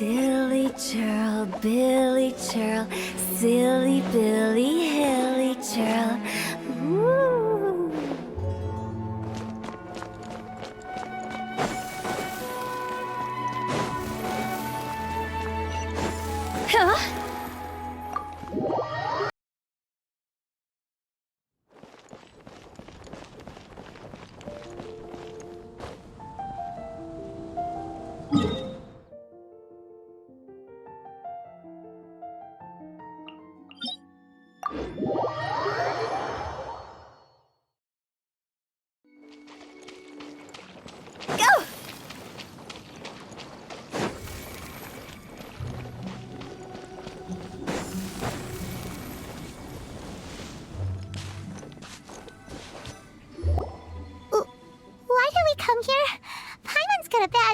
Silly churl, Billy churl, silly Billy, hilly churl. Ooh. Huh?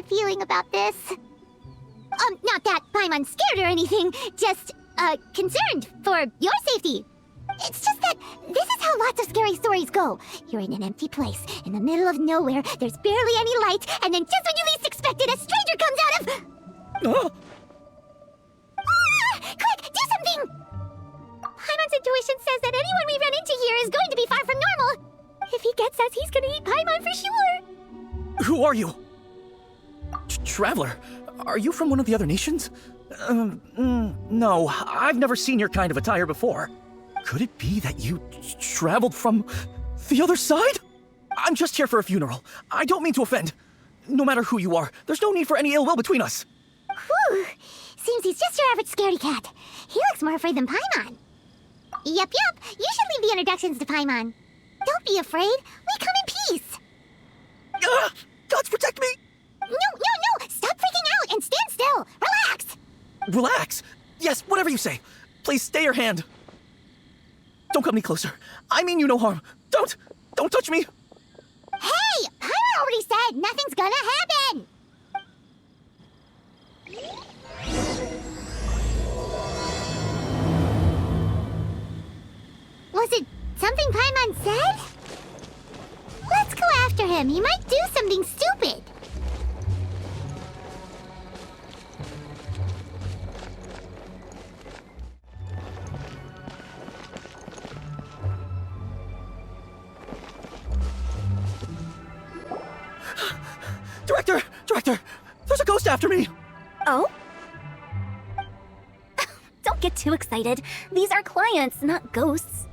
Feeling about this. Not that Paimon's scared or anything, just, concerned for your safety. It's just that this is how lots of scary stories go. You're in an empty place, in the middle of nowhere, there's barely any light, and then just when you least expect it, a stranger comes out of... Quick, do something! Paimon's intuition says that anyone we run into here is going to be far from normal. If he gets us, he's gonna eat Paimon for sure. Who are you? Traveler, are you from one of the other nations? No, I've never seen your kind of attire before. Could it be that you traveled from the other side? I'm just here for a funeral. I don't mean to offend. No matter who you are, there's no need for any ill will between us. Whew. Seems he's just your average scaredy cat. He looks more afraid than Paimon. Yep. You should leave the introductions to Paimon. Don't be afraid. We come in peace. Gods protect me! No! Stop freaking out and stand still! Relax! Relax? Yes, whatever you say. Please stay your hand. Don't come any closer. I mean you no harm. Don't touch me! Hey! Paimon already said nothing's gonna happen! Was it something Paimon said? Let's go after him. He might do something stupid. Director! There's a ghost after me! Oh? Don't get too excited. These are clients, not ghosts.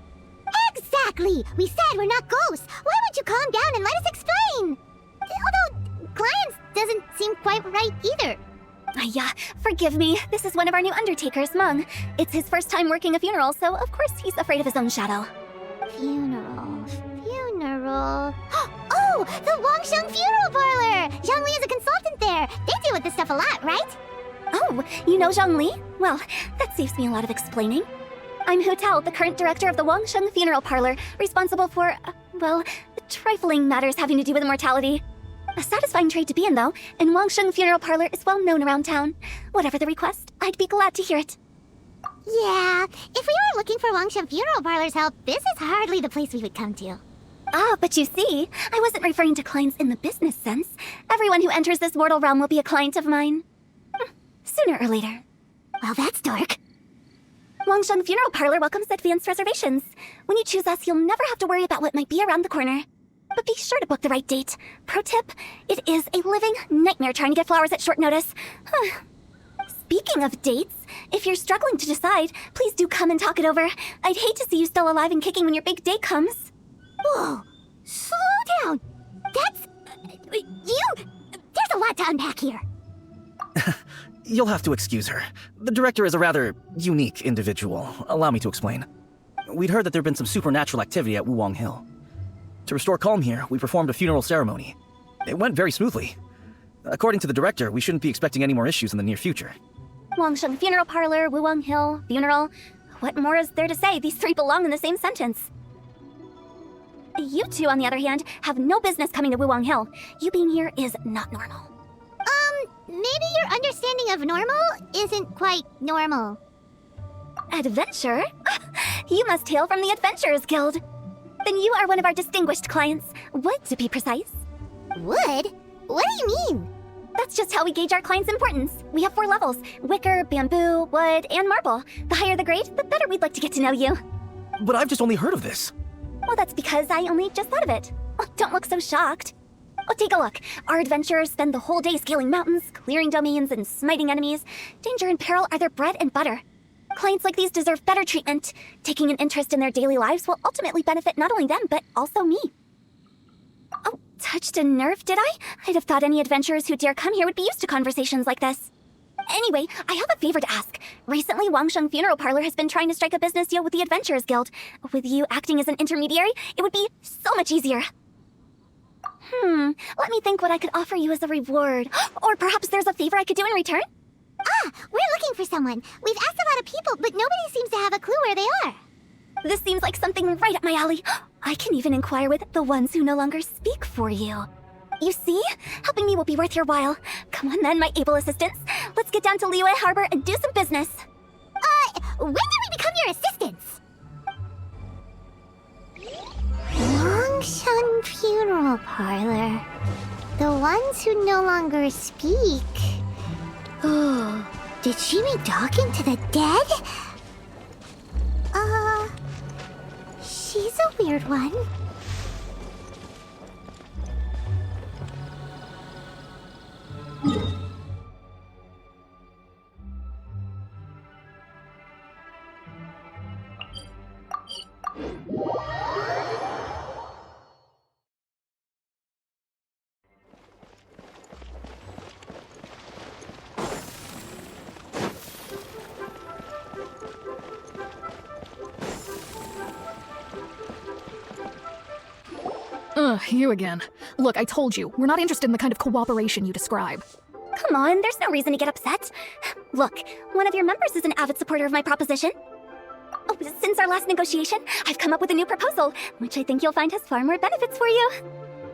Exactly! We said we're not ghosts. Why won't you calm down and let us explain? Although, clients doesn't seem quite right either. Yeah, forgive me. This is one of our new undertakers, Meng. It's his first time working a funeral, so of course he's afraid of his own shadow. Funeral... Oh! The Wangsheng Funeral Parlor! Zhongli is a consultant there. They deal with this stuff a lot, right? Oh, you know Zhongli? Well, that saves me a lot of explaining. I'm Hu Tao, the current director of the Wangsheng Funeral Parlor, responsible for, trifling matters having to do with immortality. A satisfying trade to be in, though, and Wangsheng Funeral Parlor is well known around town. Whatever the request, I'd be glad to hear it. Yeah, if we were looking for Wangsheng Funeral Parlor's help, this is hardly the place we would come to. Ah, but you see, I wasn't referring to clients in the business sense. Everyone who enters this mortal realm will be a client of mine. Sooner or later. Well, that's dark. Wangsheng Funeral Parlor welcomes advanced reservations. When you choose us, you'll never have to worry about what might be around the corner. But be sure to book the right date. Pro tip, it is a living nightmare trying to get flowers at short notice. Speaking of dates, if you're struggling to decide, please do come and talk it over. I'd hate to see you still alive and kicking when your big day comes. Whoa! Slow down! That's... There's a lot to unpack here. You'll have to excuse her. The director is a rather unique individual. Allow me to explain. We'd heard that there'd been some supernatural activity at Wuwang Hill. To restore calm here, we performed a funeral ceremony. It went very smoothly. According to the director, we shouldn't be expecting any more issues in the near future. Wangsheng Funeral Parlor, Wuwang Hill, funeral. What more is there to say? These three belong in the same sentence. You two, on the other hand, have no business coming to Wuwang Hill. You being here is not normal. Maybe your understanding of normal isn't quite normal. Adventure? You must hail from the Adventurers Guild. Then you are one of our distinguished clients. Wood, to be precise. Wood? What do you mean? That's just how we gauge our clients' importance. We have 4 levels: wicker, bamboo, wood, and marble. The higher the grade, the better we'd like to get to know you. But I've just only heard of this. Well, that's because I only just thought of it. Oh, don't look so shocked. Oh, take a look. Our adventurers spend the whole day scaling mountains, clearing domains, and smiting enemies. Danger and peril are their bread and butter. Clients like these deserve better treatment. Taking an interest in their daily lives will ultimately benefit not only them, but also me. Oh, touched a nerve, did I? I'd have thought any adventurers who dare come here would be used to conversations like this. Anyway, I have a favor to ask. Recently, Wangsheng Funeral Parlor has been trying to strike a business deal with the Adventurers Guild. With you acting as an intermediary, it would be so much easier. Let me think what I could offer you as a reward. Or perhaps there's a favor I could do in return? Ah, we're looking for someone. We've asked a lot of people, but nobody seems to have a clue where they are. This seems like something right up my alley. I can even inquire with the ones who no longer speak for you. You see? Helping me will be worth your while. Come on then, my able assistants. Let's get down to Liyue Harbor and do some business. When did we become your assistants? Wangsheng Funeral Parlor. The ones who no longer speak. Oh, did she mean talking to the dead? She's a weird one. You again. Look, I told you, we're not interested in the kind of cooperation you describe. Come on, there's no reason to get upset. Look, one of your members is an avid supporter of my proposition. Oh, since our last negotiation, I've come up with a new proposal, which I think you'll find has far more benefits for you.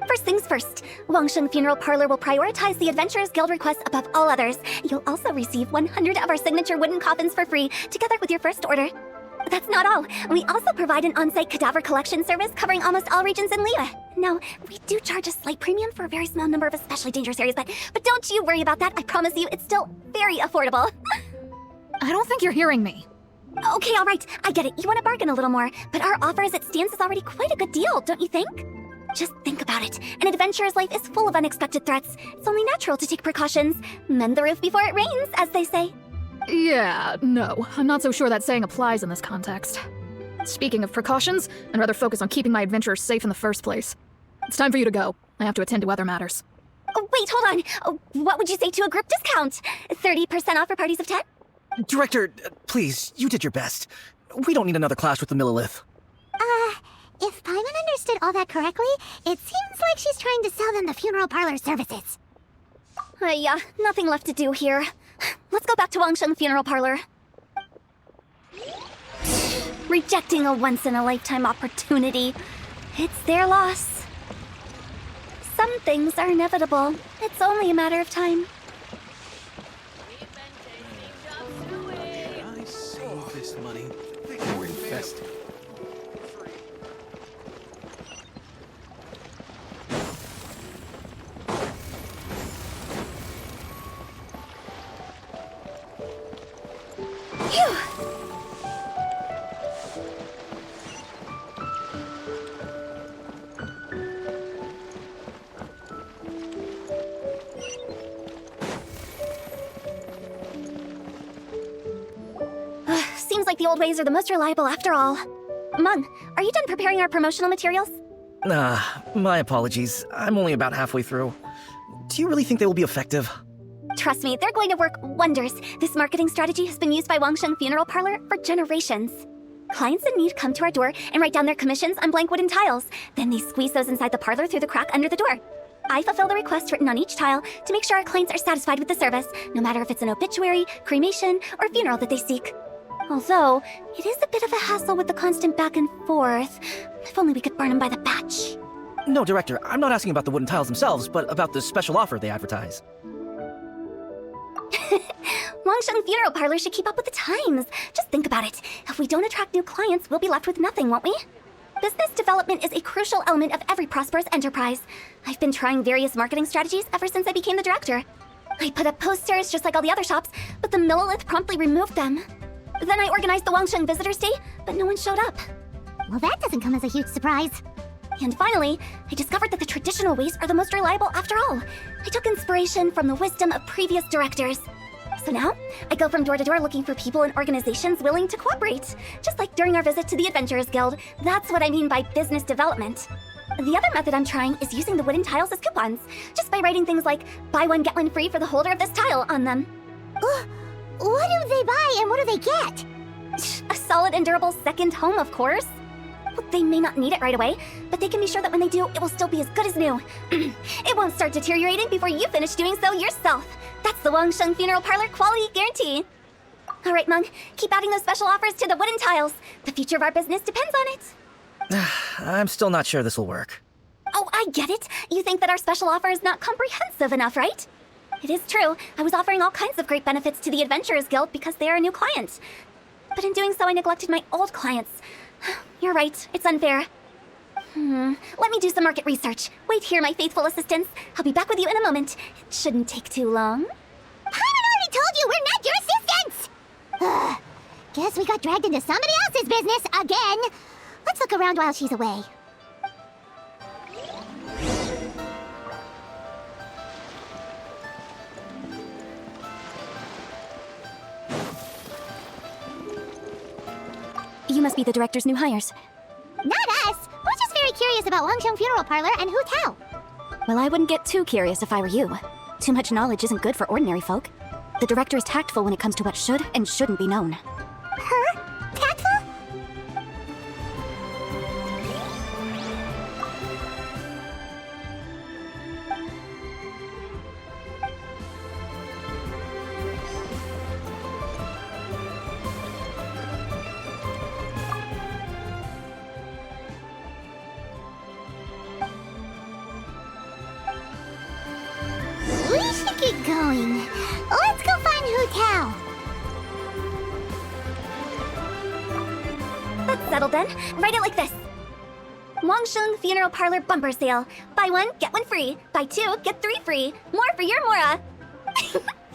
First things first, Wangsheng Funeral Parlor will prioritize the Adventurers Guild requests above all others. You'll also receive 100 of our signature wooden coffins for free, together with your first order. That's not all. We also provide an on-site cadaver collection service covering almost all regions in Liyue. Now, we do charge a slight premium for a very small number of especially dangerous areas, but don't you worry about that. I promise you, it's still very affordable. I don't think you're hearing me. Okay, all right. I get it. You want to bargain a little more, but our offer as it stands is already quite a good deal, don't you think? Just think about it. An adventurer's life is full of unexpected threats. It's only natural to take precautions. Mend the roof before it rains, as they say. Yeah, no, I'm not so sure that saying applies in this context. Speaking of precautions, I'd rather focus on keeping my adventurers safe in the first place. It's time for you to go. I have to attend to other matters. Oh, wait, hold on. Oh, what would you say to a group discount? 30% off for parties of 10? Director, please, you did your best. We don't need another clash with the Millilith. If Paimon understood all that correctly, it seems like she's trying to sell them the funeral parlor services. Yeah, nothing left to do here. Let's go back to Wangsheng Funeral Parlor. Rejecting a once-in-a-lifetime opportunity. It's their loss. Some things are inevitable. It's only a matter of time. I save this money or invest it? Phew! Seems like the old ways are the most reliable after all. Mung, are you done preparing our promotional materials? My apologies. I'm only about halfway through. Do you really think they will be effective? Trust me, they're going to work wonders. This marketing strategy has been used by Wangsheng Funeral Parlor for generations. Clients in need come to our door and write down their commissions on blank wooden tiles. Then they squeeze those inside the parlor through the crack under the door. I fulfill the request written on each tile to make sure our clients are satisfied with the service, no matter if it's an obituary, cremation, or funeral that they seek. Although, it is a bit of a hassle with the constant back and forth. If only we could burn them by the batch. No, Director, I'm not asking about the wooden tiles themselves, but about the special offer they advertise. Wangsheng Funeral Parlor should keep up with the times. Just think about it. If we don't attract new clients, we'll be left with nothing, won't we? Business development is a crucial element of every prosperous enterprise. I've been trying various marketing strategies ever since I became the director. I put up posters just like all the other shops, but the Millelith promptly removed them. Then I organized the Wangsheng Visitors Day, but no one showed up. Well, that doesn't come as a huge surprise. And finally, I discovered that the traditional ways are the most reliable after all. I took inspiration from the wisdom of previous directors. So now, I go from door to door looking for people and organizations willing to cooperate. Just like during our visit to the Adventurers Guild, that's what I mean by business development. The other method I'm trying is using the wooden tiles as coupons, just by writing things like, buy one, get one free for the holder of this tile on them. What do they buy and what do they get? A solid and durable second home, of course. Well, they may not need it right away, but they can be sure that when they do, it will still be as good as new. It won't start deteriorating before you finish doing so yourself. That's the Wangsheng Funeral Parlor quality guarantee. All right, Mung, keep adding those special offers to the wooden tiles. The future of our business depends on it. I'm still not sure this will work. Oh, I get it. You think that our special offer is not comprehensive enough, right? It is true. I was offering all kinds of great benefits to the Adventurers Guild because they are a new client. But in doing so, I neglected my old clients. You're right. It's unfair. Let me do some market research. Wait here, my faithful assistants. I'll be back with you in a moment. It shouldn't take too long. Paimon already told you we're not your assistants! Guess we got dragged into somebody else's business again. Let's look around while she's away. You must be the director's new hires. Not us! We're just very curious about Wangsheng Funeral Parlor and Hu Tao. Well, I wouldn't get too curious if I were you. Too much knowledge isn't good for ordinary folk. The director is tactful when it comes to what should and shouldn't be known. Her? Tactful? We should get going. Let's go find Hu Tao. That's settled then. Write it like this. Wangsheng Funeral Parlor bumper sale. Buy one, get one free. Buy two, get three free. More for your Mora.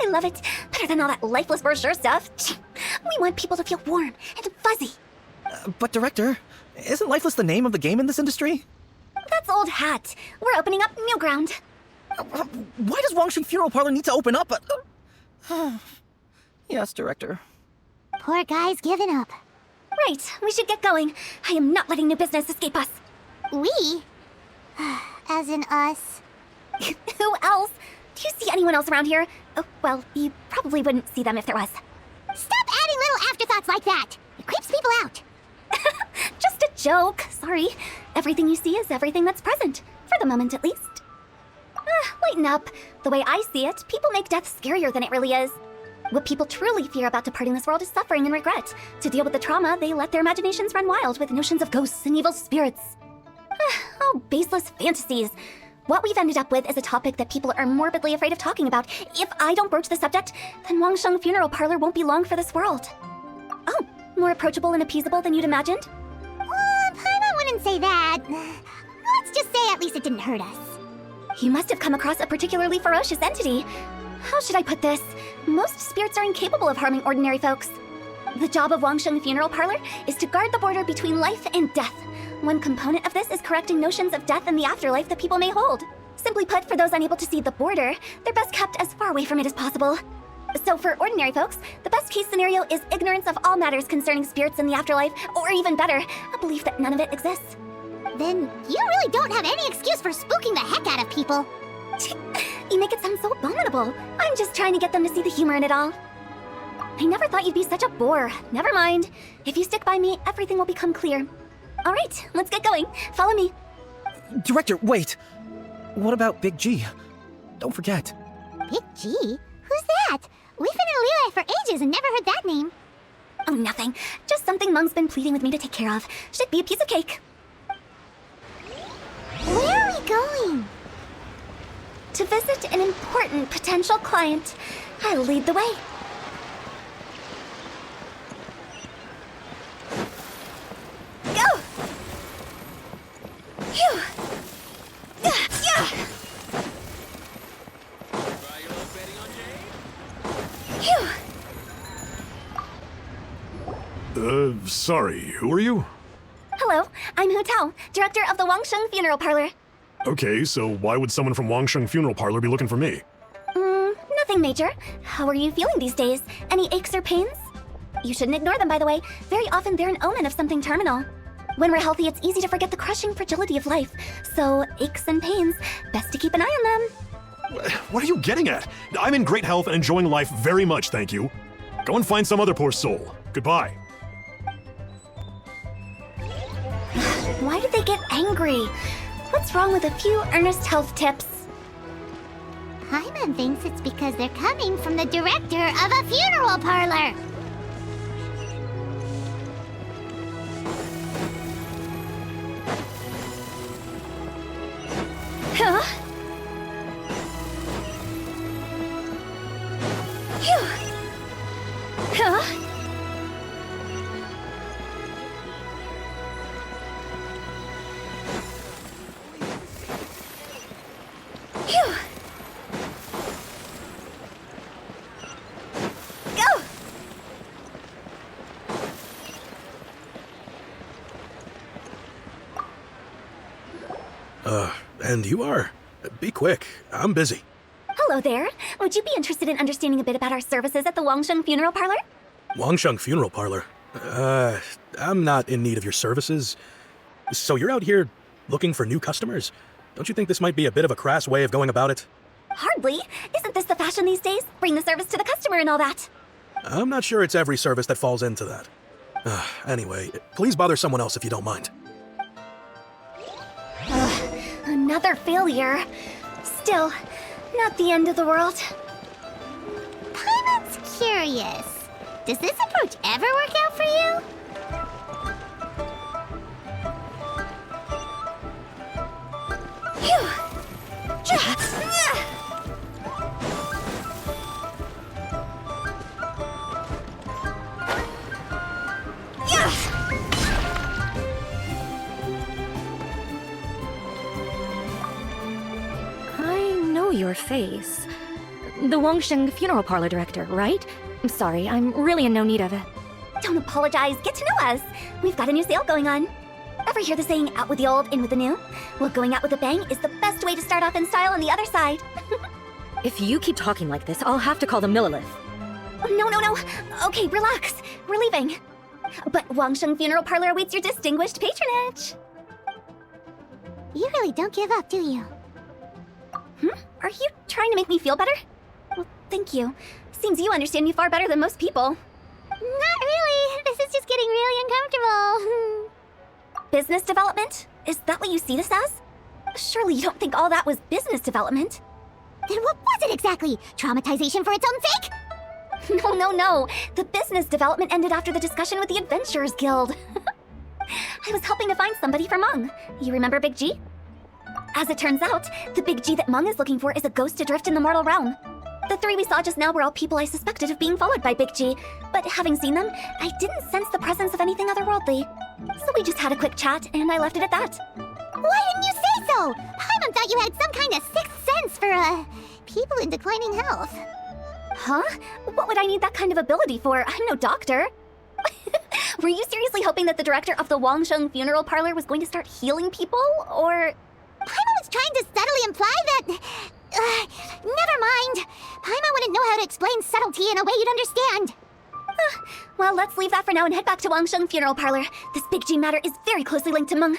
I love it. Better than all that lifeless brochure stuff. We want people to feel warm and fuzzy. But Director, isn't Lifeless the name of the game in this industry? That's old hat. We're opening up new ground. Why does Wangsheng Funeral Parlor need to open up? Yes, Director. Poor guy's given up. Right, we should get going. I am not letting new business escape us. We? As in us. Who else? Do you see anyone else around here? Oh, well, you probably wouldn't see them if there was. Stop adding little afterthoughts like that! It creeps people out. Just a joke. Sorry. Everything you see is everything that's present. For the moment, at least. Lighten up. The way I see it, people make death scarier than it really is. What people truly fear about departing this world is suffering and regret. To deal with the trauma, they let their imaginations run wild with notions of ghosts and evil spirits. Oh, baseless fantasies. What we've ended up with is a topic that people are morbidly afraid of talking about. If I don't broach the subject, then Wangsheng Funeral Parlor won't be long for this world. Oh, more approachable and appeasable than you'd imagined? Paimon wouldn't say that. Let's just say at least it didn't hurt us. You must have come across a particularly ferocious entity. How should I put this? Most spirits are incapable of harming ordinary folks. The job of Wangsheng Funeral Parlor is to guard the border between life and death. One component of this is correcting notions of death and the afterlife that people may hold. Simply put, for those unable to see the border, they're best kept as far away from it as possible. So for ordinary folks, the best case scenario is ignorance of all matters concerning spirits in the afterlife, or even better, a belief that none of it exists. Then you really don't have any excuse for spooking the heck out of people. You make it sound so abominable. I'm just trying to get them to see the humor in it all. I never thought you'd be such a bore. Never mind. If you stick by me, everything will become clear. All right, let's get going. Follow me. Director, wait! What about Big G? Don't forget. Big G? Who's that? We've been in Liyue for ages and never heard that name. Oh, nothing. Just something Mung's been pleading with me to take care of. Should be a piece of cake. Where are we going? To visit an important potential client. I'll lead the way. Go! Phew! Yeah! Try your betting on Genshin. Sorry, who are you? Hello, I'm Hu Tao, director of the Wangsheng Funeral Parlor. Okay, so why would someone from Wangsheng Funeral Parlor be looking for me? Nothing major. How are you feeling these days? Any aches or pains? You shouldn't ignore them, by the way. Very often they're an omen of something terminal. When we're healthy, it's easy to forget the crushing fragility of life. So, aches and pains, best to keep an eye on them. What are you getting at? I'm in great health and enjoying life very much, thank you. Go and find some other poor soul. Goodbye. Why did they get angry? What's wrong with a few earnest health tips? Paimon thinks it's because they're coming from the director of a funeral parlor. Huh? Phew. Huh? Phew. Go! And you are? Be quick. I'm busy. Hello there. Would you be interested in understanding a bit about our services at the Wangsheng Funeral Parlor? Wangsheng Funeral Parlor? I'm not in need of your services. So you're out here looking for new customers? Don't you think this might be a bit of a crass way of going about it? Hardly. Isn't this the fashion these days? Bring the service to the customer and all that. I'm not sure it's every service that falls into that. Anyway, please bother someone else if you don't mind. Another failure. Still, not the end of the world. Paimon's curious. Does this approach ever work out for you? Phew. I know your face. The Wangsheng Funeral Parlor director, right? I'm sorry, I'm really in no need of it. Don't apologize. Get to know us. We've got a new sale going on. Ever hear the saying, out with the old, in with the new? Well, going out with a bang is the best way to start off in style on the other side. If you keep talking like this, I'll have to call the Millilith. No. Okay, relax. We're leaving. But Wangsheng Funeral Parlor awaits your distinguished patronage. You really don't give up, do you? Are you trying to make me feel better? Well, thank you. Seems you understand me far better than most people. Not really. This is just getting really uncomfortable. Business development? Is that what you see this as? Surely you don't think all that was business development. Then what was it exactly? Traumatization for its own sake? No. The business development ended after the discussion with the Adventurers Guild. I was helping to find somebody for Mung. You remember Big G? As it turns out, the Big G that Mung is looking for is a ghost adrift in the mortal realm. The three we saw just now were all people I suspected of being followed by Big G, but having seen them, I didn't sense the presence of anything otherworldly. So we just had a quick chat, and I left it at that. Why didn't you say so? Paimon thought you had some kind of sixth sense for, people in declining health. Huh? What would I need that kind of ability for? I'm no doctor. Were you seriously hoping that the director of the Wangsheng Funeral Parlor was going to start healing people, or...? Paimon was trying to subtly imply that... never mind. Paimon wouldn't know how to explain subtlety in a way you'd understand. Well, let's leave that for now and head back to Wangsheng Funeral Parlor. This Big G matter is very closely linked to Mung.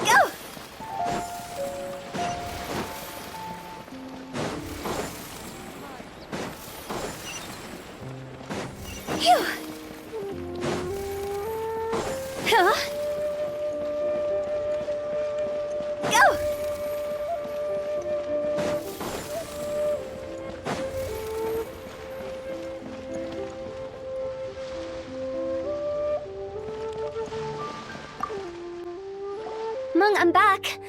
Go! Phew! Huh? Go! Mung, I'm back.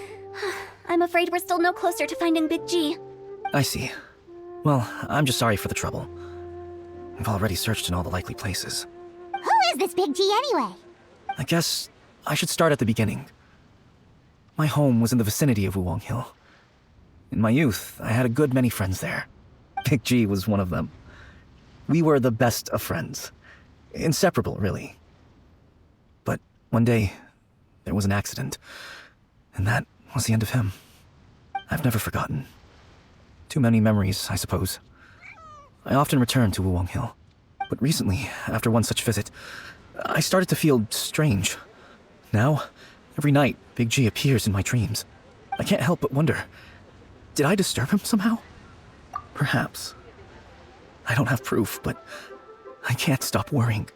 I'm afraid we're still no closer to finding Big G. I see. Well, I'm just sorry for the trouble. I've already searched in all the likely places. Who is this Big G anyway? I guess I should start at the beginning. My home was in the vicinity of Wuwang Hill. In my youth, I had a good many friends there. Big G was one of them. We were the best of friends. Inseparable, really. But one day, there was an accident. And that was the end of him. I've never forgotten. Too many memories, I suppose. I often return to Wuwang Hill. But recently, after one such visit, I started to feel strange. Now, every night, Big G appears in my dreams. I can't help but wonder, did I disturb him somehow? Perhaps. I don't have proof, but I can't stop worrying.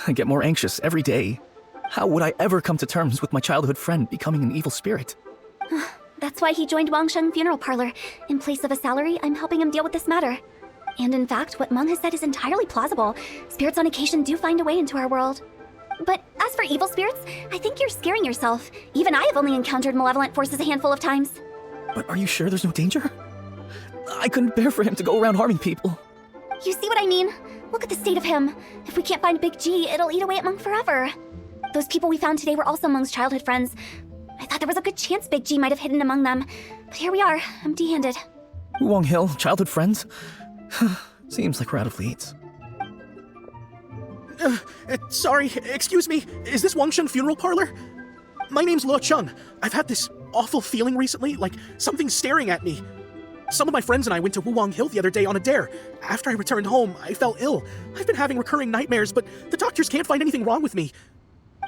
I get more anxious every day. How would I ever come to terms with my childhood friend becoming an evil spirit? That's why he joined Wangsheng Funeral Parlor. In place of a salary, I'm helping him deal with this matter. And in fact, what Meng has said is entirely plausible. Spirits on occasion do find a way into our world. But as for evil spirits, I think you're scaring yourself. Even I have only encountered malevolent forces a handful of times. But are you sure there's no danger? I couldn't bear for him to go around harming people. You see what I mean? Look at the state of him. If we can't find Big G, it'll eat away at Meng forever. Those people we found today were also Meng's childhood friends. I thought there was a good chance Big G might have hidden among them. But here we are, empty-handed. Wuwang Hill, childhood friends? Seems like we're out of leads. Sorry, excuse me. Is this Wangsheng Funeral Parlor? My name's Luo Chung. I've had this awful feeling recently, like something's staring at me. Some of my friends and I went to Wuwang Hill the other day on a dare. After I returned home, I fell ill. I've been having recurring nightmares, but the doctors can't find anything wrong with me.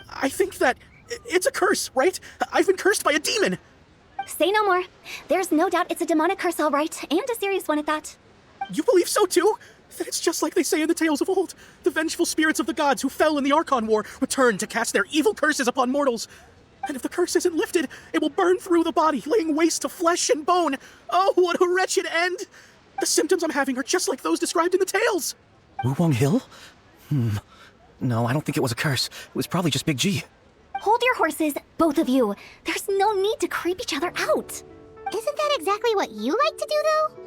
I think that it's a curse, right? I've been cursed by a demon. Say no more. There's no doubt it's a demonic curse, all right, and a serious one at that. You believe so too? Then it's just like they say in the tales of old. The vengeful spirits of the gods who fell in the Archon War return to cast their evil curses upon mortals. And if the curse isn't lifted, it will burn through the body, laying waste to flesh and bone. Oh, what a wretched end! The symptoms I'm having are just like those described in the tales. Wuwang Hill? No, I don't think it was a curse. It was probably just Big G. Hold your horses, both of you. There's no need to creep each other out. Isn't that exactly what you like to do, though?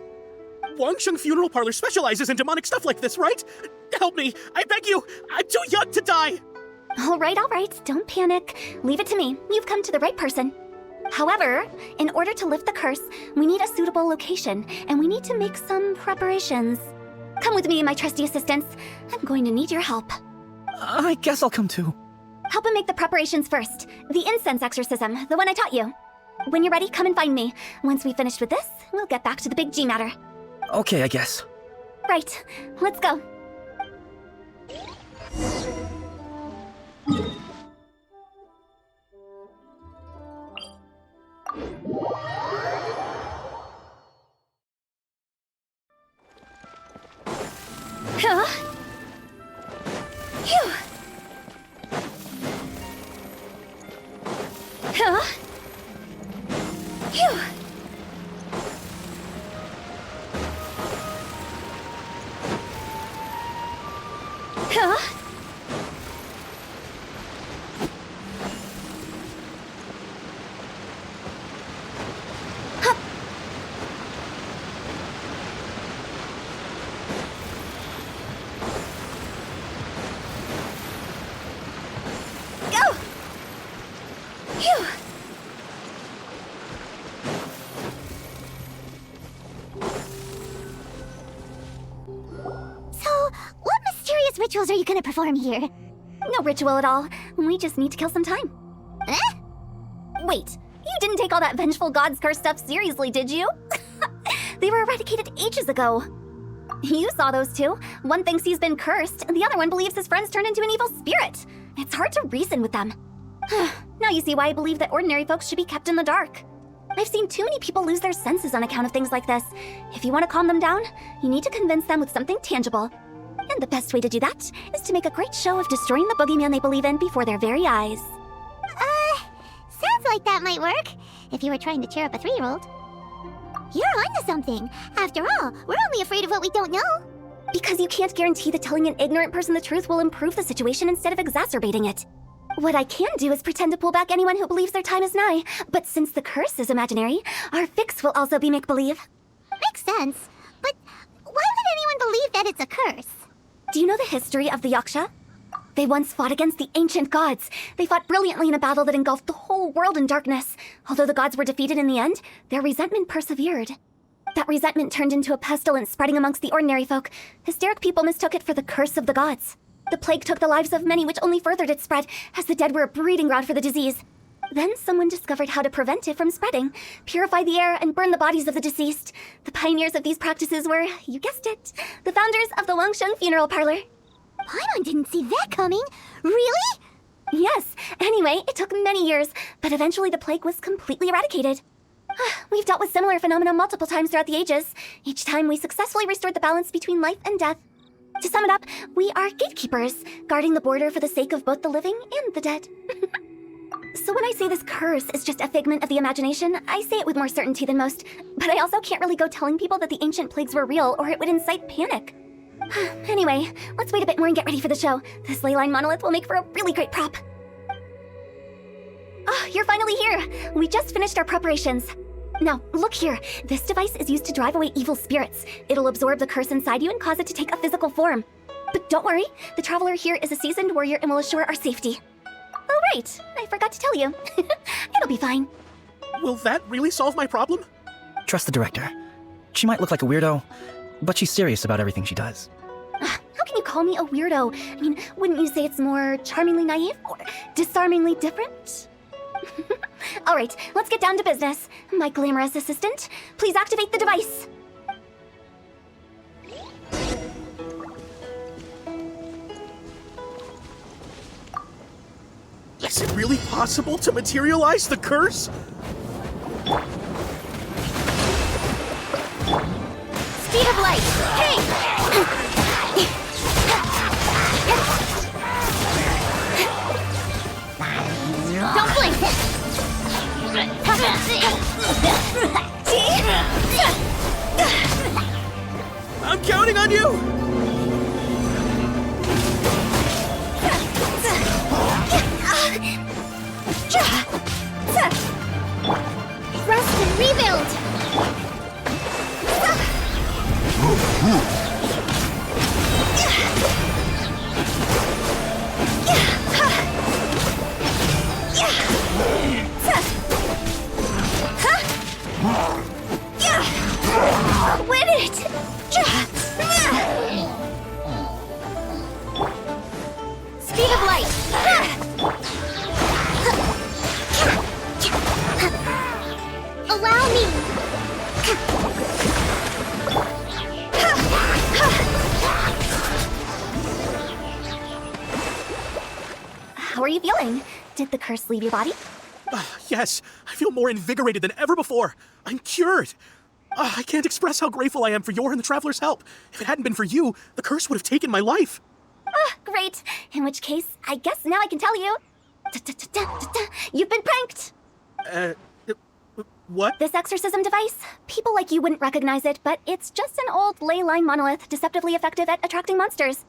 Wangsheng Funeral Parlor specializes in demonic stuff like this, right? Help me, I beg you. I'm too young to die. All right, don't panic. Leave it to me. You've come to the right person. However, in order to lift the curse, we need a suitable location, and we need to make some preparations. Come with me, my trusty assistants. I'm going to need your help. I guess I'll come too. Help him make the preparations first. The incense exorcism, the one I taught you. When you're ready, come and find me. Once we've finished with this, we'll get back to the Big G matter. Okay, I guess. Right, let's go. Huh? Phew. Huh? Phew. Huh? Huh. Go! Phew. So, what mysterious rituals are you gonna perform here? No ritual at all. We just need to kill some time. Eh? Wait, you didn't take all that vengeful god's curse stuff seriously, did you? They were eradicated ages ago. You saw those two. One thinks he's been cursed, and the other one believes his friends turned into an evil spirit. It's hard to reason with them. Now you see why I believe that ordinary folks should be kept in the dark. I've seen too many people lose their senses on account of things like this. If you want to calm them down, you need to convince them with something tangible. And the best way to do that is to make a great show of destroying the boogeyman they believe in before their very eyes. Sounds like that might work. If you were trying to cheer up a 3-year-old. You're onto something. After all, we're only afraid of what we don't know. Because you can't guarantee that telling an ignorant person the truth will improve the situation instead of exacerbating it. What I can do is pretend to pull back anyone who believes their time is nigh. But since the curse is imaginary, our fix will also be make-believe. Makes sense. But why would anyone believe that it's a curse? Do you know the history of the Yaksha? They once fought against the ancient gods. They fought brilliantly in a battle that engulfed the whole world in darkness. Although the gods were defeated in the end, their resentment persevered. That resentment turned into a pestilence spreading amongst the ordinary folk. Hysteric people mistook it for the curse of the gods. The plague took the lives of many, which only furthered its spread, as the dead were a breeding ground for the disease. Then someone discovered how to prevent it from spreading, purify the air, and burn the bodies of the deceased. The pioneers of these practices were, you guessed it, the founders of the Wangsheng Funeral Parlor. Paimon didn't see that coming. Really? Yes. Anyway, it took many years, but eventually the plague was completely eradicated. We've dealt with similar phenomena multiple times throughout the ages. Each time we successfully restored the balance between life and death. To sum it up, we are gatekeepers, guarding the border for the sake of both the living and the dead. So when I say this curse is just a figment of the imagination, I say it with more certainty than most. But I also can't really go telling people that the ancient plagues were real, or it would incite panic. Anyway, let's wait a bit more and get ready for the show. This leyline monolith will make for a really great prop. Oh, you're finally here! We just finished our preparations. Now, look here. This device is used to drive away evil spirits. It'll absorb the curse inside you and cause it to take a physical form. But don't worry, the traveler here is a seasoned warrior and will assure our safety. Oh, right. I forgot to tell you. It'll be fine. Will that really solve my problem? Trust the director. She might look like a weirdo, but she's serious about everything she does. How can you call me a weirdo? I mean, wouldn't you say it's more charmingly naive or disarmingly different? All right, let's get down to business. My glamorous assistant, please activate the device. Is it really possible to materialize the curse? Speed of light. Hey! Don't blink! I'm counting on you! Rest and rebuild! Win it! Speed of light! Allow me! How are you feeling? Did the curse leave your body? Yes, I feel more invigorated than ever before. I'm cured. I can't express how grateful I am for your and the Traveler's help. If it hadn't been for you, the curse would have taken my life. Great. In which case, I guess now I can tell you. You've been pranked! What? This exorcism device, people like you wouldn't recognize it, but it's just an old ley line monolith deceptively effective at attracting monsters.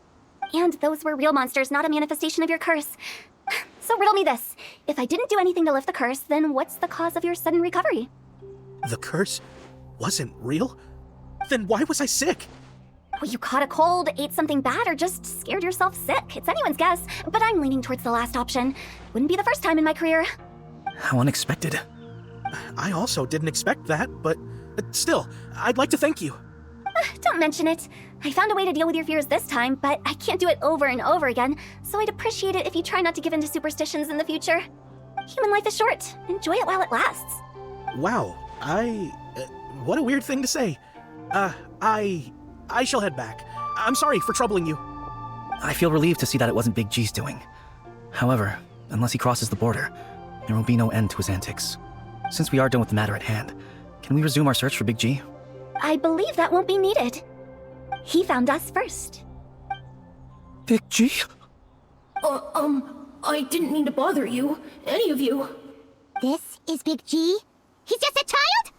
And those were real monsters, not a manifestation of your curse. So riddle me this. If I didn't do anything to lift the curse, then what's the cause of your sudden recovery? The curse wasn't real? Then why was I sick? Well, you caught a cold, ate something bad, or just scared yourself sick. It's anyone's guess, but I'm leaning towards the last option. Wouldn't be the first time in my career. How unexpected. I also didn't expect that, but still, I'd like to thank you. Don't mention it. I found a way to deal with your fears this time, but I can't do it over and over again, so I'd appreciate it if you try not to give in to superstitions in the future. Human life is short. Enjoy it while it lasts. Wow, what a weird thing to say. I shall head back. I'm sorry for troubling you. I feel relieved to see that it wasn't Big G's doing. However, unless he crosses the border, there will be no end to his antics. Since we are done with the matter at hand, can we resume our search for Big G? I believe that won't be needed. He found us first. Big G? I didn't mean to bother you. Any of you. This is Big G? He's just a child?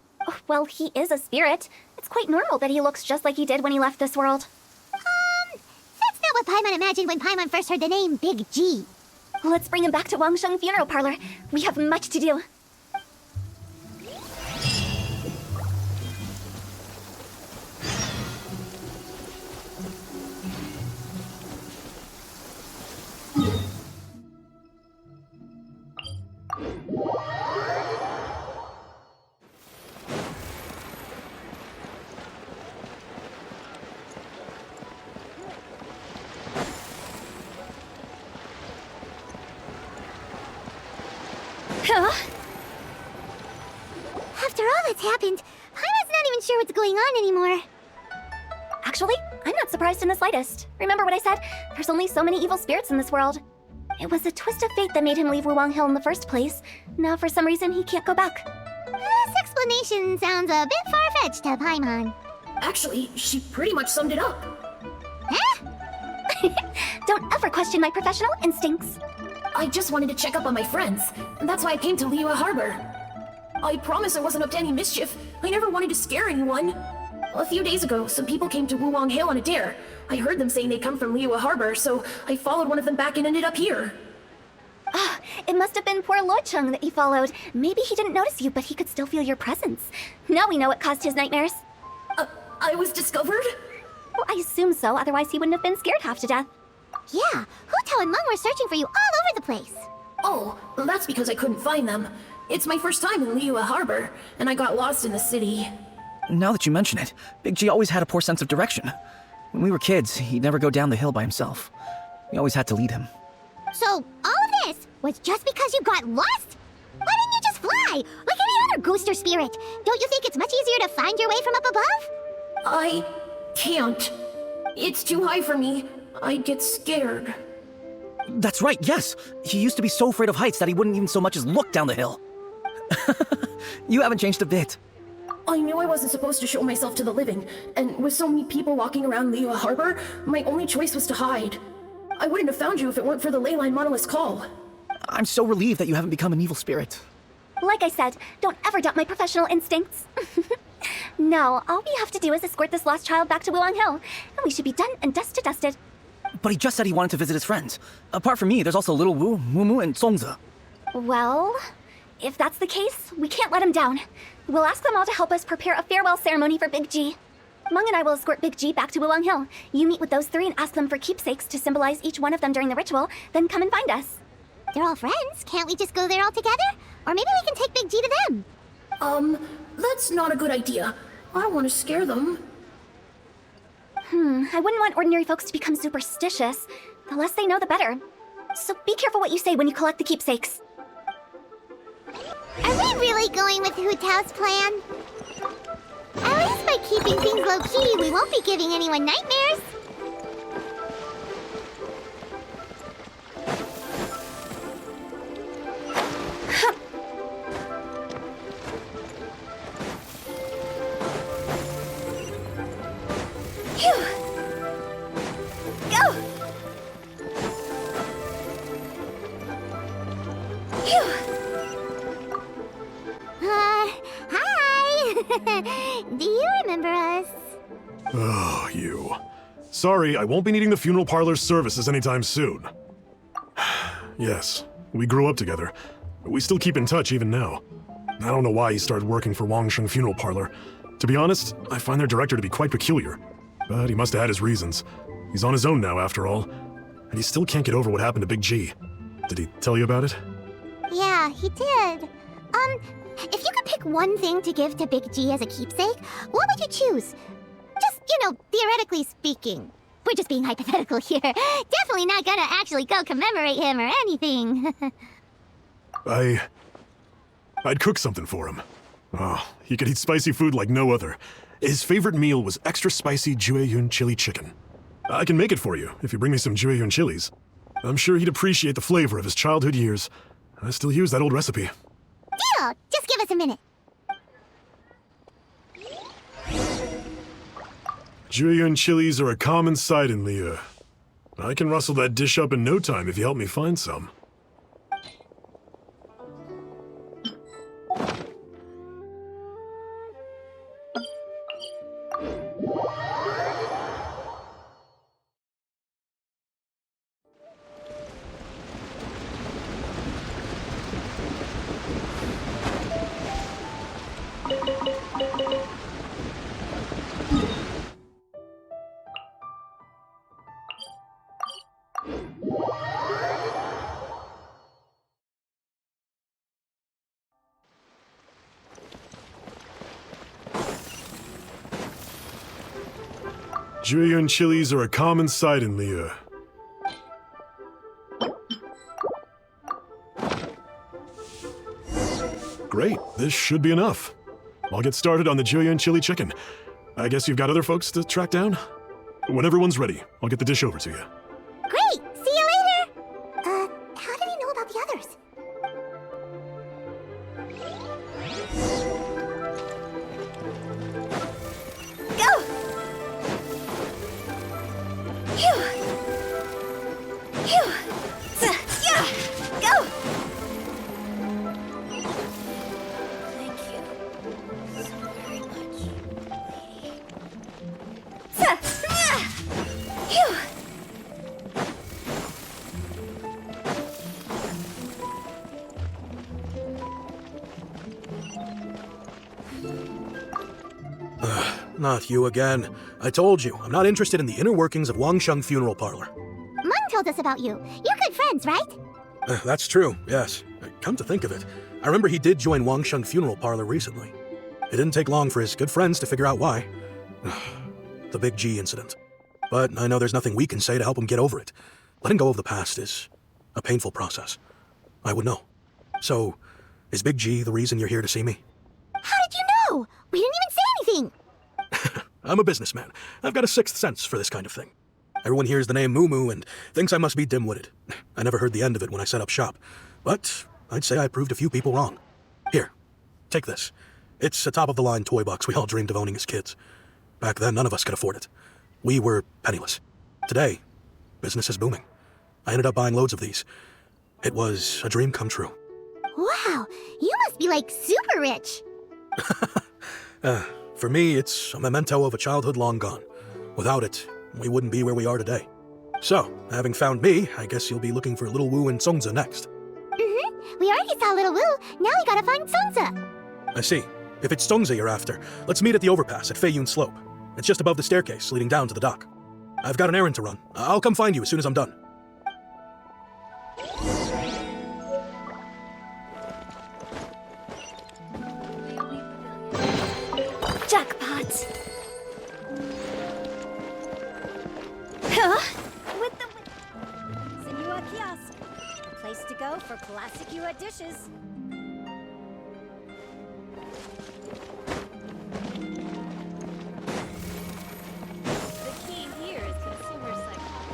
Well, he is a spirit. It's quite normal that he looks just like he did when he left this world. That's not what Paimon imagined when Paimon first heard the name Big G. Let's bring him back to Wangsheng Funeral Parlor. We have much to do. After all that's happened, Paimon's not even sure what's going on anymore. Actually, I'm not surprised in the slightest. Remember what I said? There's only so many evil spirits in this world. It was a twist of fate that made him leave Wuwang Hill in the first place. Now, for some reason, he can't go back. This explanation sounds a bit far-fetched to Paimon. Actually, she pretty much summed it up. Huh? Don't ever question my professional instincts. I just wanted to check up on my friends. That's why I came to Liyue Harbor. I promise I wasn't up to any mischief. I never wanted to scare anyone. A few days ago, some people came to Wuwang Hill on a dare. I heard them saying they'd come from Liyue Harbor, so I followed one of them back and ended up here. Ah, it must have been poor Lo Chung that you followed. Maybe he didn't notice you, but he could still feel your presence. Now we know what caused his nightmares. I was discovered? Well, I assume so, otherwise he wouldn't have been scared half to death. Yeah, Hu Tao and Meng were searching for you all over the place. Oh, that's because I couldn't find them. It's my first time in Liyue Harbor, and I got lost in the city. Now that you mention it, Big G always had a poor sense of direction. When we were kids, he'd never go down the hill by himself. We always had to lead him. So, all of this was just because you got lost? Why didn't you just fly, like any other ghost or spirit? Don't you think it's much easier to find your way from up above? I can't. It's too high for me. I'd get scared. That's right, yes! He used to be so afraid of heights that he wouldn't even so much as look down the hill. You haven't changed a bit. I knew I wasn't supposed to show myself to the living, and with so many people walking around Liyue Harbor, my only choice was to hide. I wouldn't have found you if it weren't for the Leyline Monolith's call. I'm so relieved that you haven't become an evil spirit. Like I said, don't ever doubt my professional instincts. Now, all we have to do is escort this lost child back to Wuwang Hill, and we should be done and dusted. But he just said he wanted to visit his friends. Apart from me, there's also Little Wu, Mumu, and Songza. Well, if that's the case, we can't let him down. We'll ask them all to help us prepare a farewell ceremony for Big G. Meng and I will escort Big G back to Wuwang Hill. You meet with those three and ask them for keepsakes to symbolize each one of them during the ritual, then come and find us. They're all friends. Can't we just go there all together? Or maybe we can take Big G to them. That's not a good idea. I don't want to scare them. I wouldn't want ordinary folks to become superstitious. The less they know, the better. So be careful what you say when you collect the keepsakes. Are we really going with Hu Tao's plan? At least by keeping things low-key, we won't be giving anyone nightmares. Hi! Do you remember us? Oh, you. Sorry, I won't be needing the funeral parlor's services anytime soon. Yes, we grew up together, but we still keep in touch even now. I don't know why he started working for Wangsheng Funeral Parlor. To be honest, I find their director to be quite peculiar. But he must have had his reasons. He's on his own now, after all. And he still can't get over what happened to Big G. Did he tell you about it? Yeah, he did. If you could pick one thing to give to Big G as a keepsake, what would you choose? Just, theoretically speaking. We're just being hypothetical here. Definitely not gonna actually go commemorate him or anything. I'd cook something for him. Oh, he could eat spicy food like no other. His favorite meal was extra spicy Jueyun chili chicken. I can make it for you if you bring me some Jueyun chilies. I'm sure he'd appreciate the flavor of his childhood years. I still use that old recipe. Deal! Just give us a minute. Jueyun chilies are a common sight in Liyue. I can rustle that dish up in no time if you help me find some. Jueyun chilies are a common sight in Liyue. This should be enough. I'll get started on the Julian chili chicken. I guess you've got other folks to track down? When everyone's ready, I'll get the dish over to you. Great! See you later! How did he know about the others? Go! Phew! Phew! Yeah! Go! Thank you so very much, lady. Phew! Not you again. I told you, I'm not interested in the inner workings of Wangsheng Funeral Parlor. Mung told us about you. You're good friends, right? That's true, yes. Come to think of it, I remember he did join Wangsheng Funeral Parlor recently. It didn't take long for his good friends to figure out why. The Big G incident. But I know there's nothing we can say to help him get over it. Letting go of the past is a painful process. I would know. So, is Big G the reason you're here to see me? How did you know? We didn't even say anything! I'm a businessman. I've got a sixth sense for this kind of thing. Everyone hears the name Moo Moo and thinks I must be dim-witted. I never heard the end of it when I set up shop. But I'd say I proved a few people wrong. Here, take this. It's a top-of-the-line toy box we all dreamed of owning as kids. Back then, none of us could afford it. We were penniless. Today, business is booming. I ended up buying loads of these. It was a dream come true. Wow, you must be like super rich. For me, it's a memento of a childhood long gone. Without it, we wouldn't be where we are today. So, having found me, I guess you'll be looking for Little Wu and Songza next. Mm-hmm. We already saw Little Wu, now we gotta find Songza. I see. If it's Songza you're after, let's meet at the overpass at Feiyun Slope. It's just above the staircase leading down to the dock. I've got an errand to run. I'll come find you as soon as I'm done. Jackpot! Huh? With the Senua Kiosk, a place to go for classic Yua dishes. The key here is consumer psychology.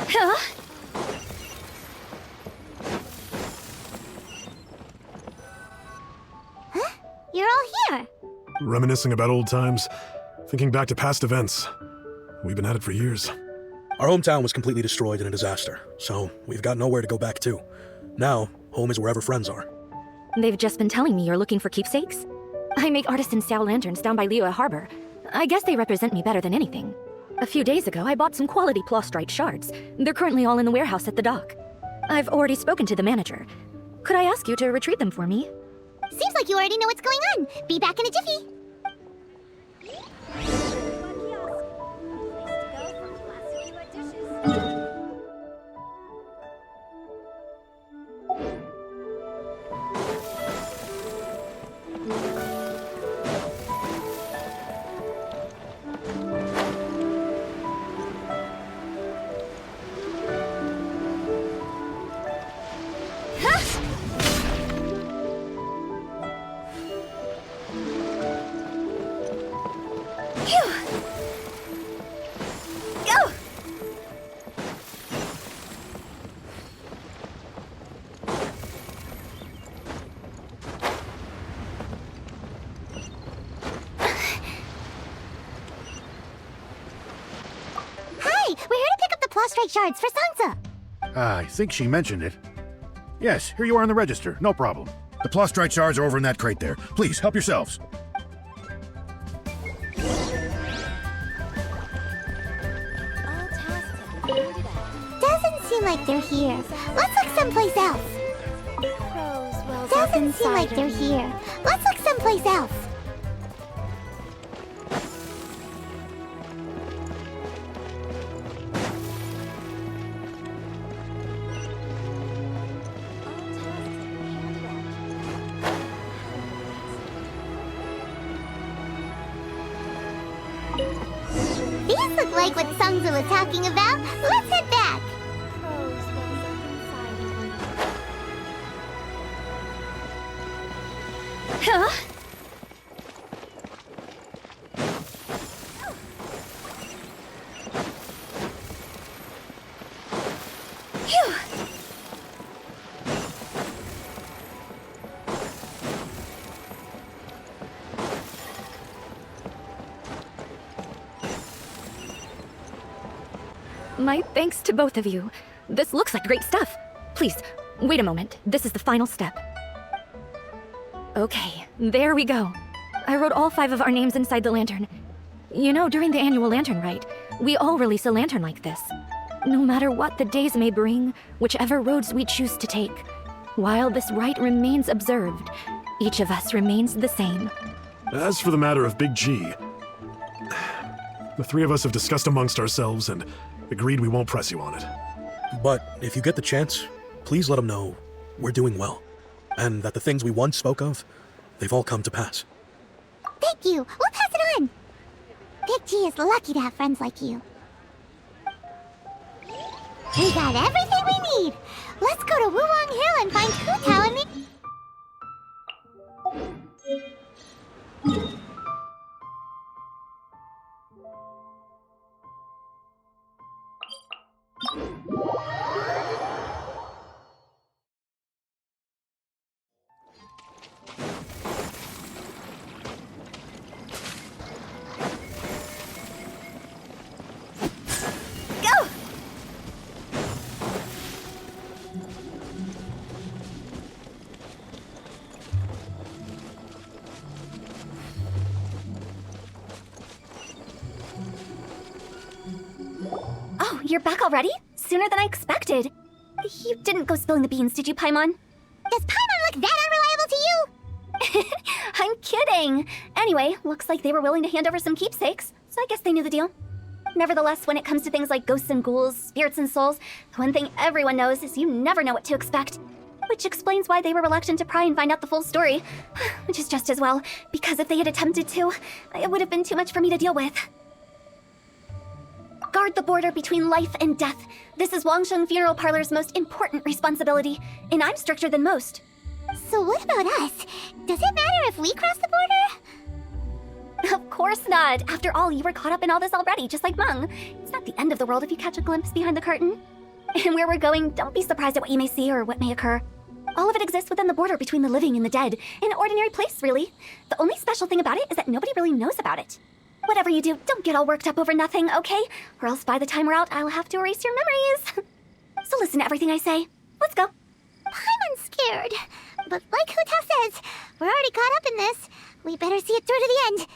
Huh? You're all here. Reminiscing about old times, thinking back to past events. We've been at it for years. Our hometown was completely destroyed in a disaster, so we've got nowhere to go back to. Now, home is wherever friends are. They've just been telling me you're looking for keepsakes. I make artisan Sao lanterns down by Liyue Harbor. I guess they represent me better than anything. A few days ago, I bought some quality Plostrite shards. They're currently all in the warehouse at the dock. I've already spoken to the manager. Could I ask you to retrieve them for me? Seems like you already know what's going on. Be back in a jiffy. Plostrite shards for Sansa. I think she mentioned it. Yes, here you are on the register. No problem. The Plostrite shards are over in that crate there. Please, help yourselves. Doesn't seem like they're here. Let's look someplace else. Doesn't seem like they're here. Let's look someplace else. These look like what Sungzu was talking about. Let's head back. Huh? Phew. My thanks to both of you. This looks like great stuff. Please, wait a moment. This is the final step. Okay, there we go. I wrote all 5 of our names inside the lantern. You know, during the annual lantern rite, we all release a lantern like this. No matter what the days may bring, whichever roads we choose to take, while this rite remains observed, each of us remains the same. As for the matter of Big G, the 3 of us have discussed amongst ourselves and agreed we won't press you on it. But if you get the chance, please let him know we're doing well, and that the things we once spoke of, they've all come to pass. Thank you. We'll pass it on. Big G is lucky to have friends like you. We got everything we need. Let's go to Wulong Hill and find Hu Tao and the... Go! Oh, you're back already? Sooner than I expected. You didn't go spilling the beans, did you, Paimon? Does Paimon look that unreliable to you? I'm kidding! Anyway, looks like they were willing to hand over some keepsakes, so I guess they knew the deal. Nevertheless, when it comes to things like ghosts and ghouls, spirits and souls, the one thing everyone knows is you never know what to expect. Which explains why they were reluctant to pry and find out the full story. Which is just as well, because if they had attempted to, it would have been too much for me to deal with. Guard the border between life and death. This is Wangsheng Funeral Parlor's most important responsibility, and I'm stricter than most. So what about us? Does it matter if we cross the border? Of course not. After all, you were caught up in all this already, just like Meng. It's not the end of the world if you catch a glimpse behind the curtain. And where we're going, don't be surprised at what you may see or what may occur. All of it exists within the border between the living and the dead. An ordinary place, really. The only special thing about it is that nobody really knows about it. Whatever you do, don't get all worked up over nothing, okay? Or else by the time we're out, I'll have to erase your memories. So listen to everything I say. Let's go. Paimon's scared. But like Hu Tao says, we're already caught up in this. We better see it through to the end.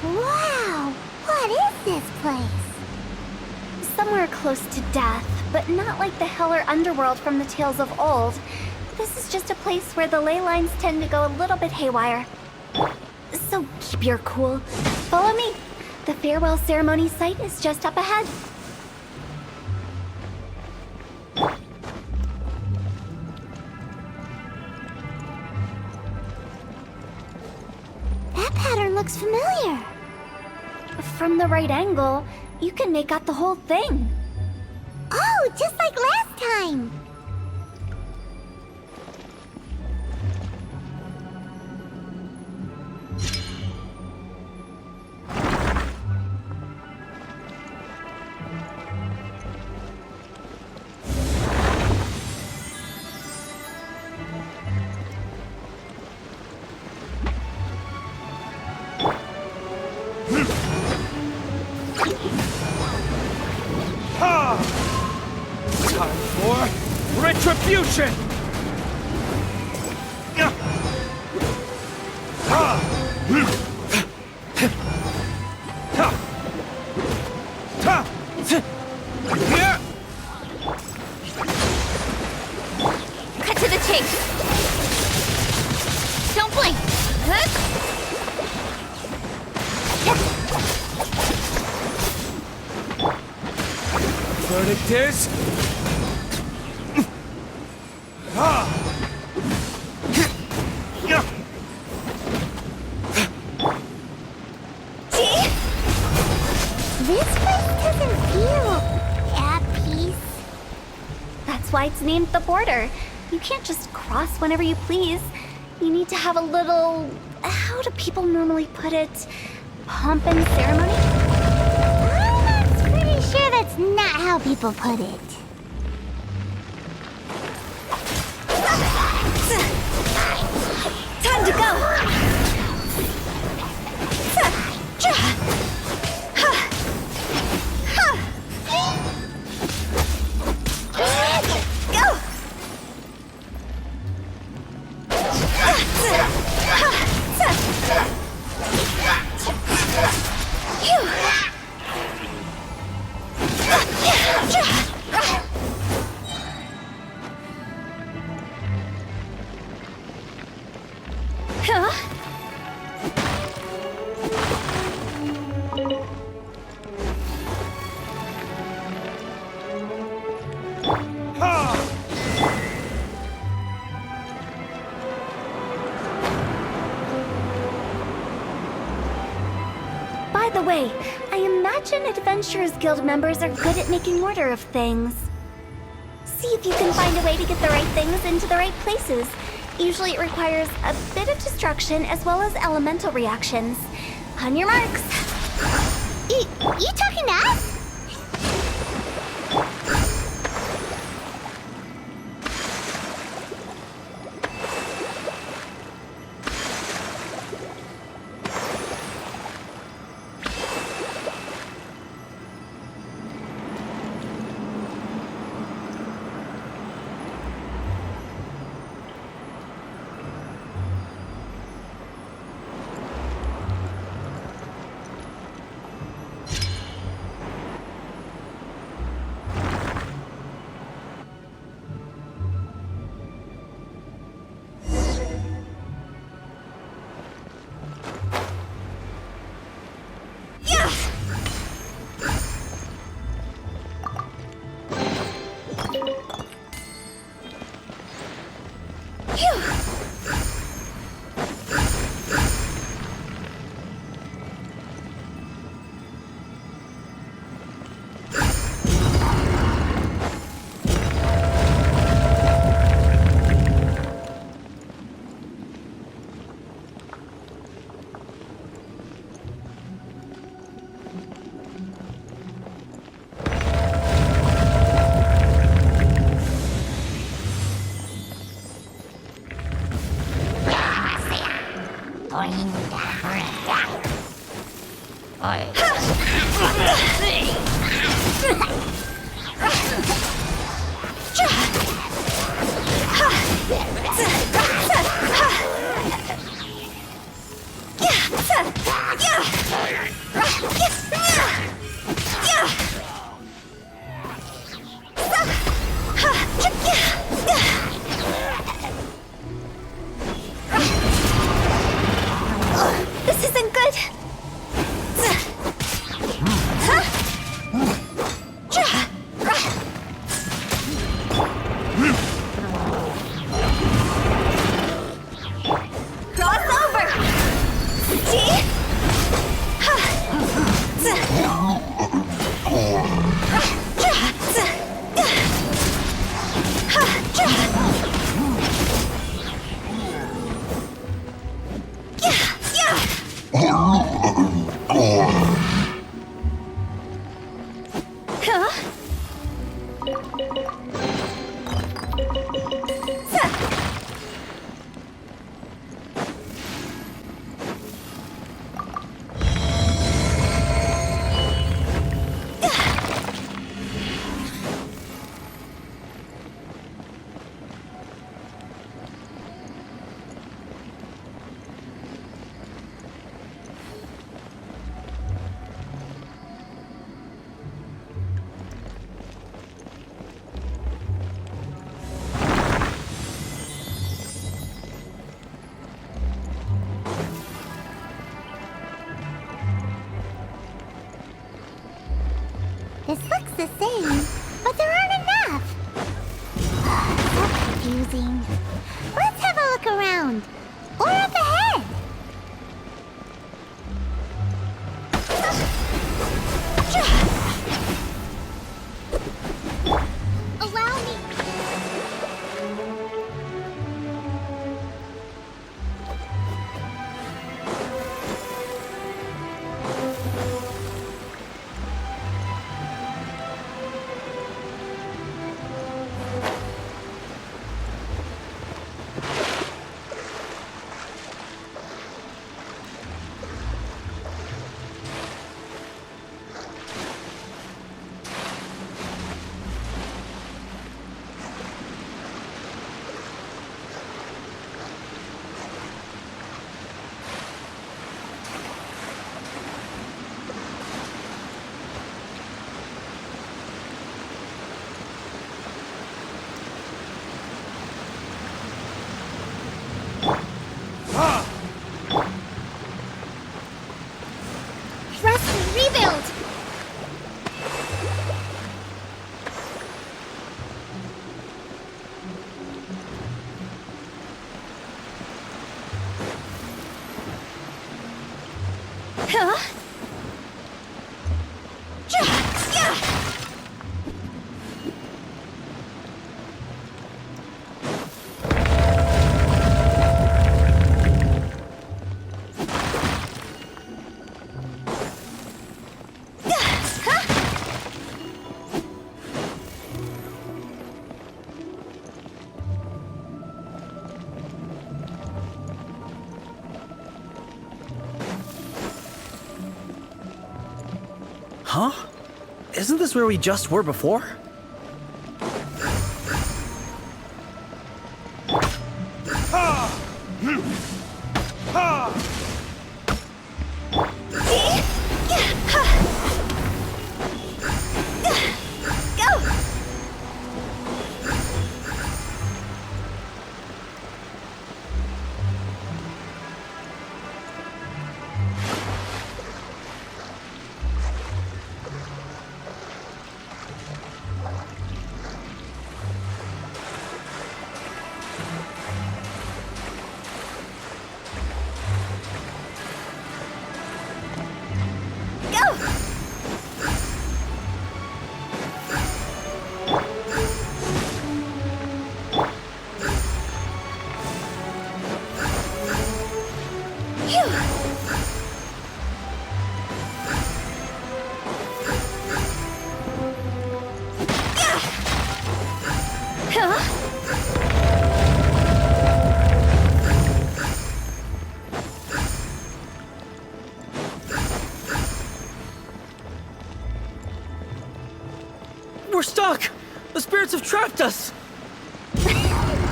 Wow! What is this place? Somewhere close to death, but not like the hell or underworld from the tales of old. This is just a place where the ley lines tend to go a little bit haywire. So keep your cool. Follow me. The farewell ceremony site is just up ahead. That pattern looks familiar. From the right angle, you can make out the whole thing. Oh, just like last time. Time for retribution! Cut to the chase. Don't blink. Verdict is... This place doesn't feel at peace. That's why it's named the border. You can't just cross whenever you please. You need to have a little... how do people normally put it? Pomp and ceremony? I'm pretty sure that's not how people put it. Time to go! Go! By the way, I imagine Adventurers Guild members are good at making order of things. See if you can find a way to get the right things into the right places. Usually it requires a bit of destruction as well as elemental reactions. On your marks. You talking to us? This isn't good. boring. Let's have a look around. Or up ahead. Allow me. Rebuild! Huh? Huh? Isn't this where we just were before? We're stuck! The spirits have trapped us!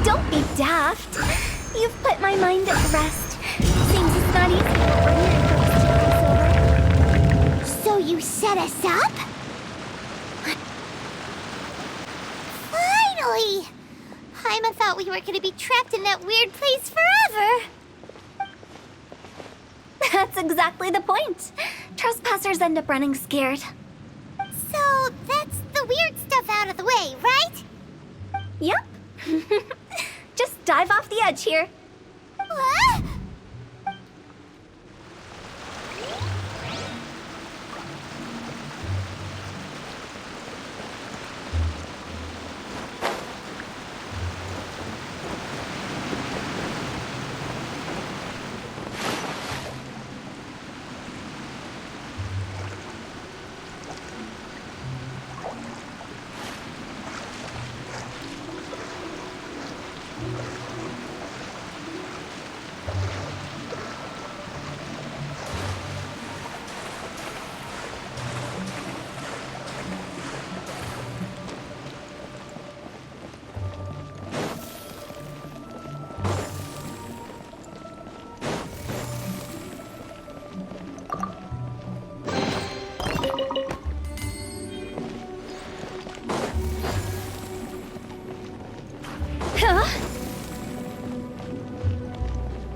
Don't be daft. You've put my mind at rest. Seems it's not easy for ordinary folks to cross over. So you set us up? Finally! Paimon thought we were gonna be trapped in that weird place forever. That's exactly the point. Trespassers end up running scared. So that's the weird stuff out of the way, right? Yep. Just dive off the edge here. What?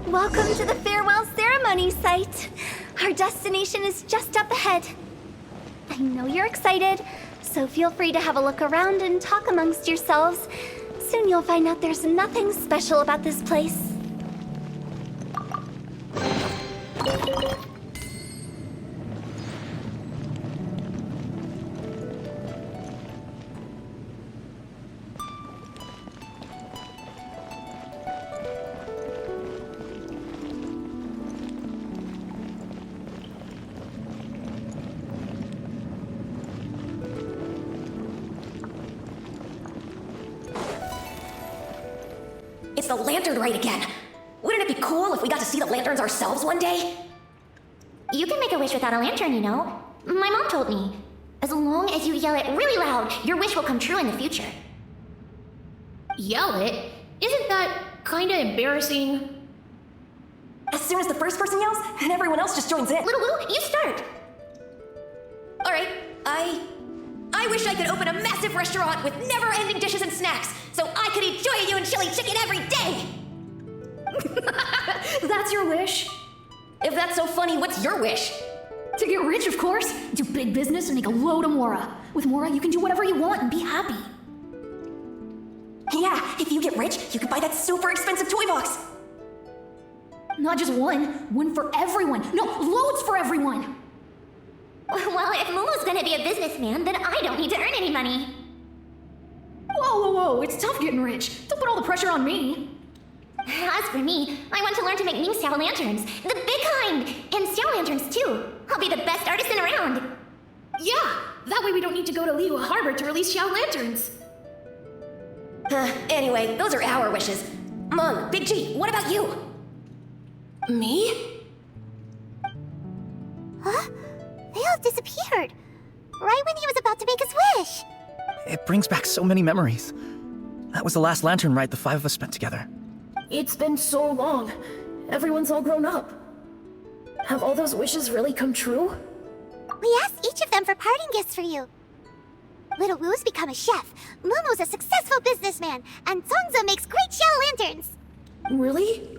Welcome to the farewell ceremony site. Our destination is just up ahead. I know you're excited, so feel free to have a look around and talk amongst yourselves. Soon you'll find out there's nothing special about this place. It's the lantern rite again. Wouldn't it be cool if we got to see the lanterns ourselves one day? You can make a wish without a lantern, you know. My mom told me. As long as you yell it really loud, your wish will come true in the future. Yell it? Isn't that kinda embarrassing? As soon as the first person yells, and everyone else just joins in. Little Lou, you start. Alright, I wish I could open a massive restaurant with never-ending dishes and snacks, so I could eat Joya and chili chicken every day! That's your wish? If that's so funny, what's your wish? To get rich, of course. Do big business and make a load of Mora. With Mora, you can do whatever you want and be happy. Yeah, if you get rich, you could buy that super expensive toy box. Not just one. One for everyone. No, loads for everyone. Well, if Momo's gonna be a businessman, then I don't need to earn any money. Whoa, whoa, whoa. It's tough getting rich. Don't put all the pressure on me. As for me, I want to learn to make meme Xiao lanterns. The big kind! And Xiao lanterns, too. I'll be the best artisan around. Yeah, that way we don't need to go to Liyue Harbor to release Xiao lanterns. Anyway, those are our wishes. Mung, Big G, what about you? Me? Huh? They all disappeared. Right when he was about to make his wish. It brings back so many memories. That was the last lantern ride the five of us spent together. It's been so long. Everyone's all grown up. Have all those wishes really come true? We asked each of them for parting gifts for you. Little Wu's become a chef, Momo's a successful businessman, and Songza makes great Xiao lanterns. Really?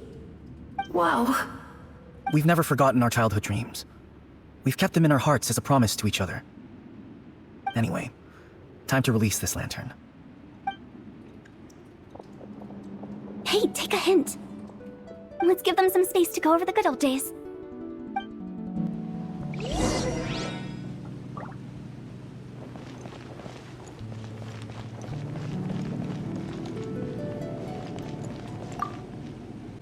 Wow. We've never forgotten our childhood dreams. We've kept them in our hearts as a promise to each other. Anyway, time to release this lantern. Hey, take a hint. Let's give them some space to go over the good old days.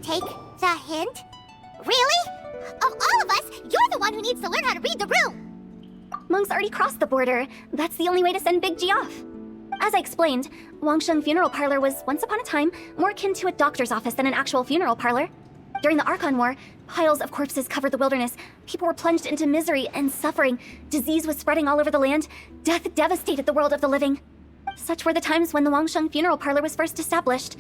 Take the hint? Really? Of all of us, you're the one who needs to learn how to read the room! Monk's already crossed the border. That's the only way to send Big G off. As I explained, Wangsheng Funeral Parlor was once upon a time more akin to a doctor's office than an actual funeral parlor. During the Archon War, piles of corpses covered the wilderness. People were plunged into misery and suffering. Disease was spreading all over the land. Death devastated the world of the living. Such were the times when the Wangsheng Funeral Parlor was first established.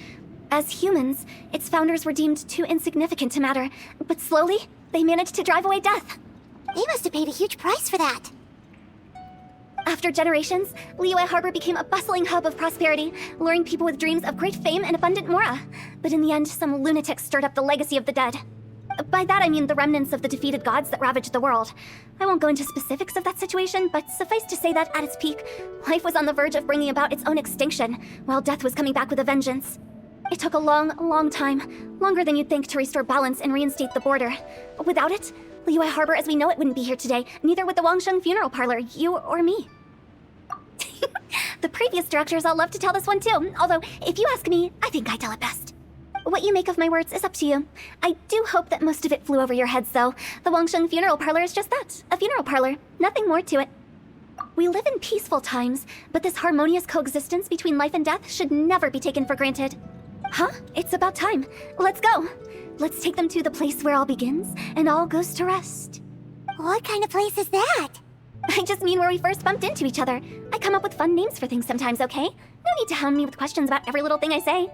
As humans, its founders were deemed too insignificant to matter, but slowly, they managed to drive away death. They must have paid a huge price for that. After generations, Liyue Harbor became a bustling hub of prosperity, luring people with dreams of great fame and abundant mora. But in the end, some lunatics stirred up the legacy of the dead. By that I mean the remnants of the defeated gods that ravaged the world. I won't go into specifics of that situation, but suffice to say that at its peak, life was on the verge of bringing about its own extinction, while death was coming back with a vengeance. It took a long, long time, longer than you'd think, to restore balance and reinstate the border. Without it, Liyue Harbor as we know it wouldn't be here today, neither would the Wangsheng Funeral Parlor, you or me. The previous directors all love to tell this one too, although, if you ask me, I think I tell it best. What you make of my words is up to you. I do hope that most of it flew over your heads, though. The Wangsheng Funeral Parlor is just that, a funeral parlor, nothing more to it. We live in peaceful times, but this harmonious coexistence between life and death should never be taken for granted. Huh? It's about time. Let's go. Let's take them to the place where all begins and all goes to rest. What kind of place is that? I just mean where we first bumped into each other. I come up with fun names for things sometimes, okay? No need to hound me with questions about every little thing I say.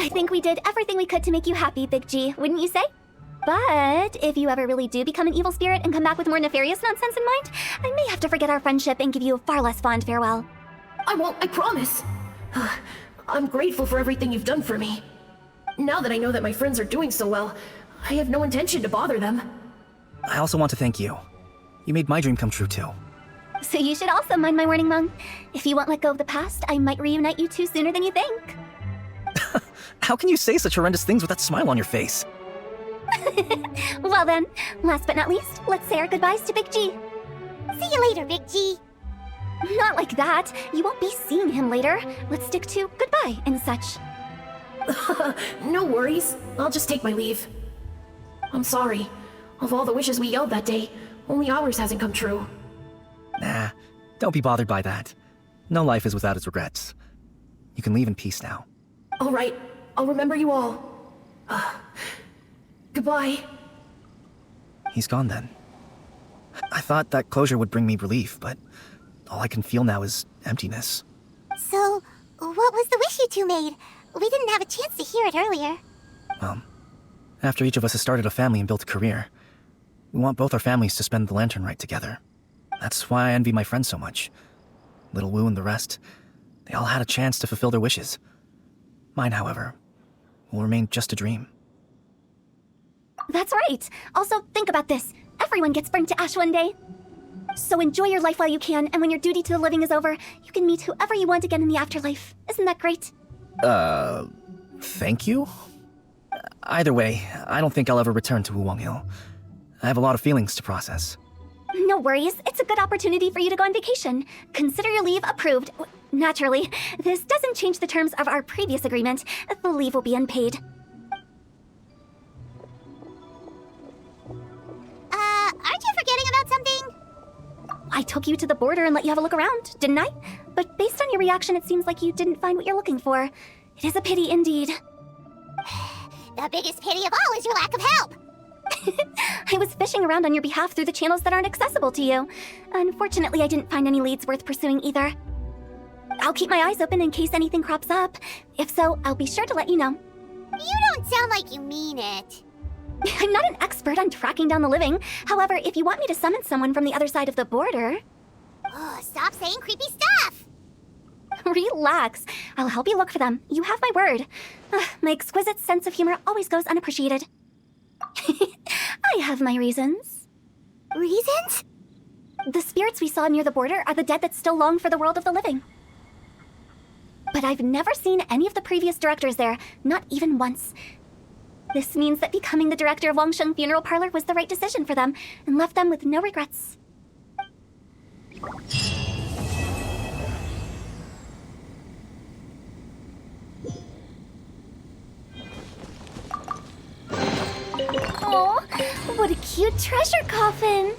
I think we did everything we could to make you happy, Big G, wouldn't you say? But if you ever really do become an evil spirit and come back with more nefarious nonsense in mind, I may have to forget our friendship and give you a far less fond farewell. I won't, I promise. I'm grateful for everything you've done for me. Now that I know that my friends are doing so well, I have no intention to bother them. I also want to thank you. You made my dream come true too. So you should also mind my warning, Mung. If you won't let go of the past, I might reunite you two sooner than you think. How can you say such horrendous things with that smile on your face? Well then, last but not least, let's say our goodbyes to Big G. See you later, Big G. Not like that. You won't be seeing him later. Let's stick to goodbye and such. No worries. I'll just take my leave. I'm sorry. Of all the wishes we yelled that day, only ours hasn't come true. Nah, don't be bothered by that. No life is without its regrets. You can leave in peace now. All right. I'll remember you all. Goodbye. He's gone then. I thought that closure would bring me relief, but all I can feel now is emptiness. So, what was the wish you two made? We didn't have a chance to hear it earlier. Well, after each of us has started a family and built a career, we want both our families to spend the Lantern Rite together. That's why I envy my friends so much. Little Wu and the rest, they all had a chance to fulfill their wishes. Mine, however, will remain just a dream. That's right. Also, think about this. Everyone gets burnt to ash one day. So enjoy your life while you can, and when your duty to the living is over, you can meet whoever you want again in the afterlife. Isn't that great? Thank you? Either way, I don't think I'll ever return to Wuwang Hill. I have a lot of feelings to process. No worries. It's a good opportunity for you to go on vacation. Consider your leave approved. Naturally, this doesn't change the terms of our previous agreement. The leave will be unpaid. Aren't you forgetting about something? I took you to the border and let you have a look around, didn't I? But based on your reaction, it seems like you didn't find what you're looking for. It is a pity indeed. The biggest pity of all is your lack of help. I was fishing around on your behalf through the channels that aren't accessible to you. Unfortunately, I didn't find any leads worth pursuing either. I'll keep my eyes open in case anything crops up. If so, I'll be sure to let you know. You don't sound like you mean it. I'm not an expert on tracking down the living. However, if you want me to summon someone from the other side of the border... Oh, stop saying creepy stuff! Relax. I'll help you look for them. You have my word. My exquisite sense of humor always goes unappreciated. I have my reasons. Reasons? The spirits we saw near the border are the dead that still long for the world of the living. But I've never seen any of the previous directors there, not even once. This means that becoming the director of Wangsheng Funeral Parlor was the right decision for them, and left them with no regrets. Oh, what a cute treasure coffin!